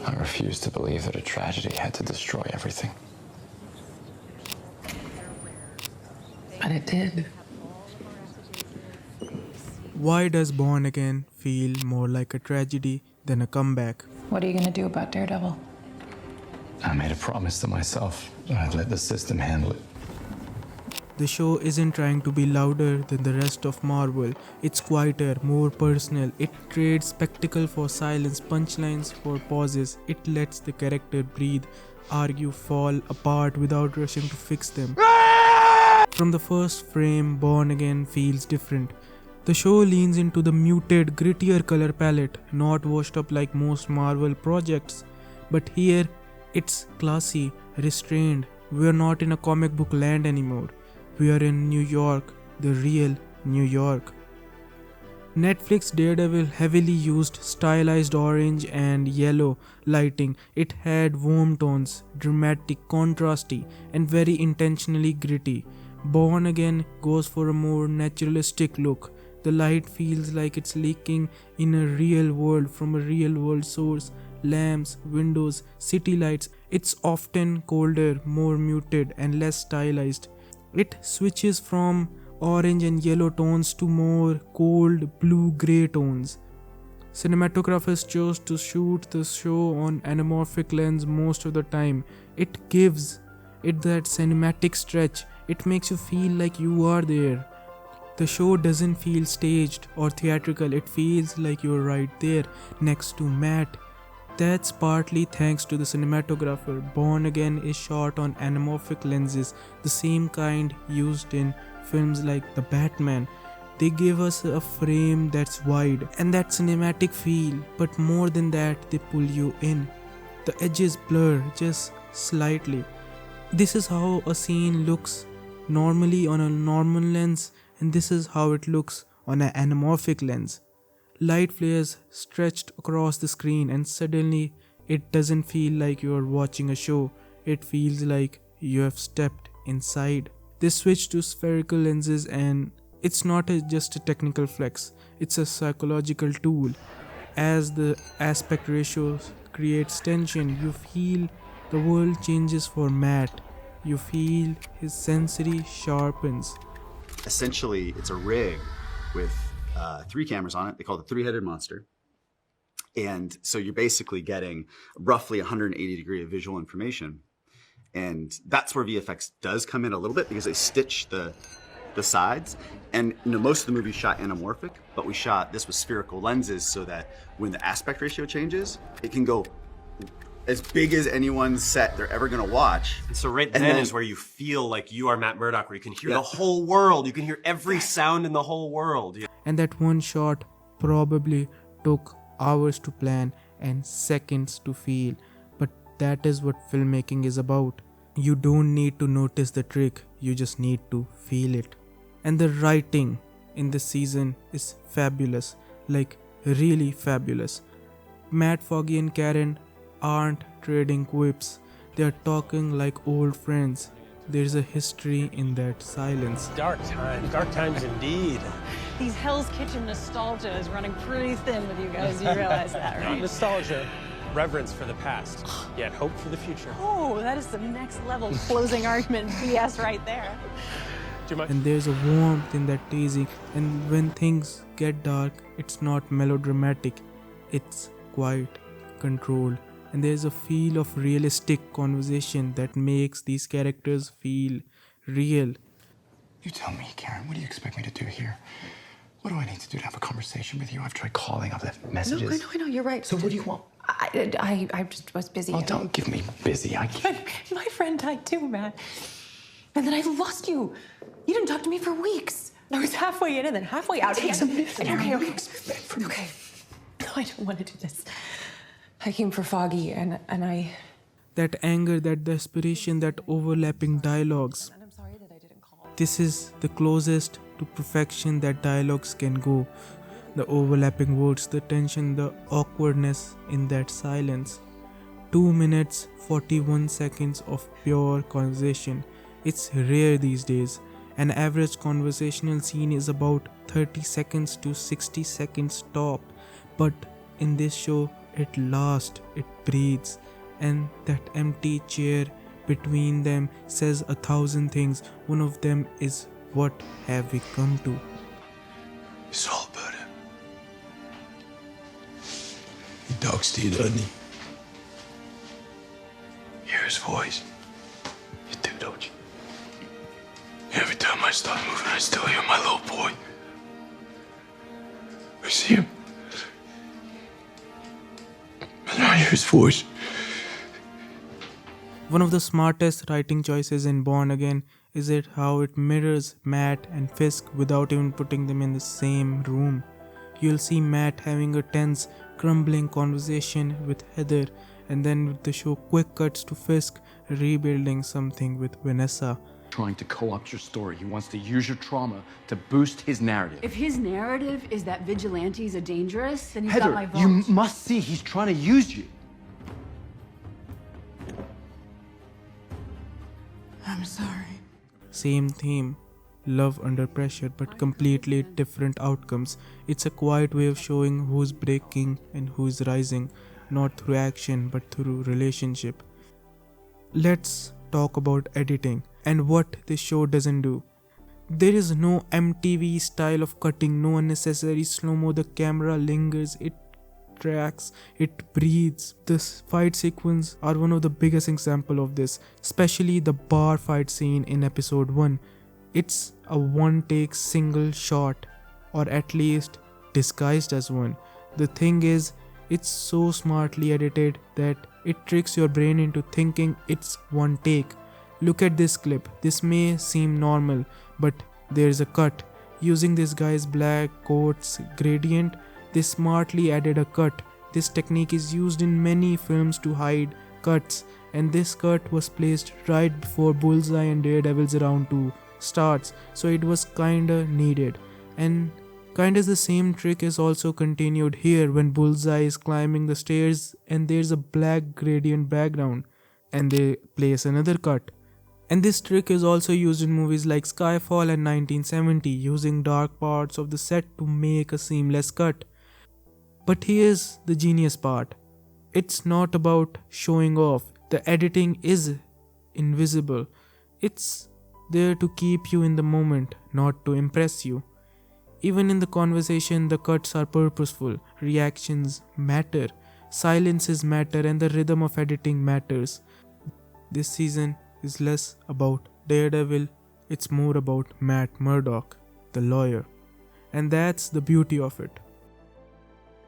I refuse to believe that a tragedy had to destroy everything. But it did. Why does Born Again feel more like a tragedy than a comeback? What are you gonna do about Daredevil? I made a promise to myself that I'd let the system handle it. The show isn't trying to be louder than the rest of Marvel. It's quieter, more personal. It trades spectacle for silence, punchlines for pauses. It lets the character breathe, argue, fall apart without rushing to fix them. From the first frame, Born Again feels different. The show leans into the muted, grittier color palette, not washed up like most Marvel projects. But here, it's classy, restrained. We're not in a comic book land anymore. We are in New York, the real New York. Netflix Daredevil heavily used stylized orange and yellow lighting. It had warm tones, dramatic, contrasty, and very intentionally gritty. Born Again goes for a more naturalistic look. The light feels like it's leaking in a real world from a real world source. Lamps, windows, city lights. It's often colder, more muted, and less stylized. It switches from orange and yellow tones to more cold blue-grey tones. Cinematographers chose to shoot the show on anamorphic lens most of the time. It gives it that cinematic stretch. It makes you feel like you are there. The show doesn't feel staged or theatrical. It feels like you're right there next to Matt. That's partly thanks to the cinematographer. Born Again is shot on anamorphic lenses, the same kind used in films like The Batman. They give us a frame that's wide and that cinematic feel, but more than that, they pull you in. The edges blur just slightly. This is how a scene looks normally on a normal lens, and this is how it looks on an anamorphic lens. Light flares stretched across the screen, and suddenly it doesn't feel like you're watching a show. It feels like you have stepped inside. They switch to spherical lenses, and it's not just a technical flex, it's a psychological tool. As the aspect ratio creates tension, you feel the world changes for Matt. You feel his sensory sharpens. Essentially, it's a rig with 3 cameras on it. They call it the three-headed monster. And so you're basically getting roughly 180 degree of visual information. And that's where VFX does come in a little bit, because they stitch the sides. And most of the movie shot anamorphic, but we shot this with spherical lenses so that when the aspect ratio changes, it can go as big as anyone's set they're ever gonna watch. So right then is where you feel like you are Matt Murdock, where you can hear the whole world. You can hear every sound in the whole world. And that one shot probably took hours to plan and seconds to feel. But that is what filmmaking is about. You don't need to notice the trick, you just need to feel it. And the writing in this season is fabulous, like really fabulous. Matt, Foggy and Karen aren't trading quips, they are talking like old friends. There's a history in that silence. Dark times indeed. These Hell's Kitchen nostalgia is running pretty thin with you guys, you realize that, Not right? nostalgia, reverence for the past, yet hope for the future. Oh, that is the next level closing argument BS right there. Too much? And there's a warmth in that teasing, and when things get dark, it's not melodramatic, it's quiet, controlled. And there's a feel of realistic conversation that makes these characters feel real. You tell me, Karen, what do you expect me to do here? What do I need to do to have a conversation with you? I've tried calling, I've left messages. No, I know, you're right. So what do you want? I just was busy. Oh, don't give me busy. I can't. My friend died too, Matt. And then I lost you. You didn't talk to me for weeks. I was halfway in and then halfway out. Take some minutes. Okay. No, I don't want to do this. I came for Foggy and I... That anger, that desperation, that overlapping dialogues. And I'm sorry that I didn't call. This is the closest to perfection that dialogues can go. The overlapping words, the tension, the awkwardness in that silence. 2 minutes, 41 seconds of pure conversation. It's rare these days. An average conversational scene is about 30 seconds to 60 seconds top. But in this show, it lasts, it breathes, and that empty chair between them says 1,000 things. One of them is, what have we come to? It's all about him. He talks to you, doesn't he? Hear his voice. You do, don't you? Every time I start moving, I still hear my little boy. I see him. And I hear his voice. One of the smartest writing choices in Born Again is it how it mirrors Matt and Fisk without even putting them in the same room. You'll see Matt having a tense, crumbling conversation with Heather, and then with the show quick cuts to Fisk rebuilding something with Vanessa. Trying to co-opt your story. He wants to use your trauma to boost his narrative. If his narrative is that vigilantes are dangerous, then he's Heather, got my vote. you must see he's trying to use you. I'm sorry. Same theme, love under pressure, but completely different outcomes. It's a quiet way of showing who's breaking and who's rising, not through action but through relationship. Let's talk about editing and what this show doesn't do. There is no MTV style of cutting, no unnecessary slow-mo. The camera lingers, it tracks, it breathes. This fight sequence are one of the biggest example of this, especially the bar fight scene in episode 1. It's a one-take single shot, or at least disguised as one. The thing is, it's so smartly edited that it tricks your brain into thinking it's one take. Look at this clip. This may seem normal, but there's a cut. Using this guy's black coat's gradient, they smartly added a cut. This technique is used in many films to hide cuts, and this cut was placed right before Bullseye and Daredevil's round 2 starts, so it was kinda needed. And kinda the same trick is also continued here when Bullseye is climbing the stairs and there's a black gradient background, and they place another cut. And this trick is also used in movies like Skyfall and 1970, using dark parts of the set to make a seamless cut. But here's the genius part. It's not about showing off. The editing is invisible. It's there to keep you in the moment, not to impress you. Even in the conversation, the cuts are purposeful. Reactions matter. Silences matter, and the rhythm of editing matters. This season is less about Daredevil, it's more about Matt Murdock, the lawyer. And that's the beauty of it.